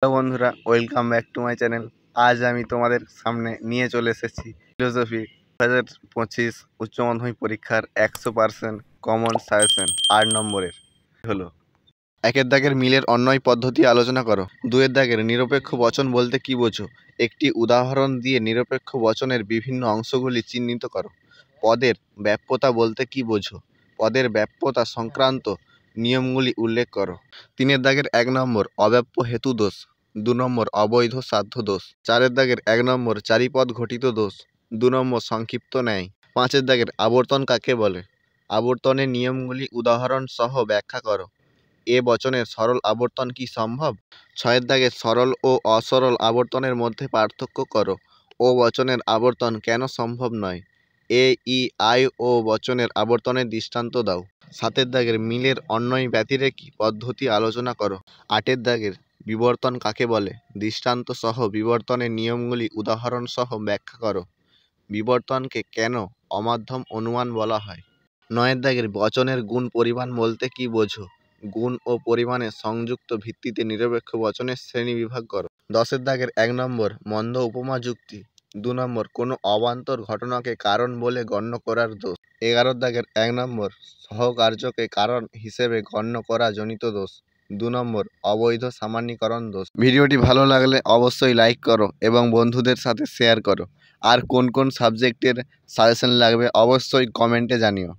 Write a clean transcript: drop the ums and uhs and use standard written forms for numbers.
Hello বন্ধুরা, welcome back to my channel. আজ আমি তোমাদের সামনে নিয়ে চলে এসেছি ফিলোসফি 2025 উচ্চ মাধ্যমিক পরীক্ষার 100% কমন সাজেশন 8 নম্বরের হলো। একের দাগের মিলের অন্যয় পদ্ধতি আলোচনা করো। দুয়ের দাগের নিরপেক্ষ বচন বলতে কি বোঝো? একটি উদাহরণ দিয়ে নিরপেক্ষ বচনের বিভিন্ন অংশগুলি চিহ্নিত করো। পদের ব্যাপ্যতা বলতে কি বোঝো? পদের ব্যাপ্যতা সংক্রান্ত নিয়মগুলি উল্লেখ করো। তিনের দাগের 1 নম্বর অব্যাপ্য হেতু দোষ, 2 নম্বর অবৈধ সাধ্য দোষ। চারের দাগের 1 নম্বর চারিপদ ঘটিত দোষ, 2 নম্বর সংক্ষিপ্ত ন্যায়। পাঁচের দাগের আবর্তন কাকে বলে? আবর্তনের নিয়মগুলি উদাহরণ সহ ব্যাখ্যা করো। এ বচনের সরল আবর্তন কি সম্ভব? ছয়ের দাগের সরল ও অসরল আবর্তনের মধ্যে পার্থক্য করো। ও বচনের আবর্তন কেন সম্ভব নয়? এ ই আই ও বচনের আবর্তনের দৃষ্টান্ত দাও। সাতের দাগের মিলের অন্যয় ব্যতিরেকী পদ্ধতি আলোচনা করো। আটের দাগের বিবর্তন কাকে বলে? দৃষ্টান্ত সহ বিবর্তনের নিয়মগুলি উদাহরণ সহ ব্যাখ্যা করো। বিবর্তনকে কেন অমাধ্যম অনুমান বলা হয়? নয়ের দাগের বচনের গুণ পরিমাণ বলতে কি বোঝো? গুণ ও পরিমাণের সংযুক্ত ভিত্তিতে নিরপেক্ষ বচনের শ্রেণী বিভাগ করো। 10এর দাগের 1 নম্বর মন্দ উপমা যুক্তি, 2 নম্বর কোনো অবান্তর ঘটনাকে কারণ বলে গণ্য করার দোষ। 11 দাগের 1 নম্বর সহকার্যকে কারণ হিসেবে গণ্য করা জনিত দোষ, 2 নম্বর অবৈধ সামান্যীকরণ দোষ। ভিডিওটি ভালো লাগলে অবশ্যই লাইক করো এবং বন্ধুদের সাথে শেয়ার করো। আর কোন কোন সাবজেক্টের সাজেশন লাগবে অবশ্যই কমেন্টে জানিও।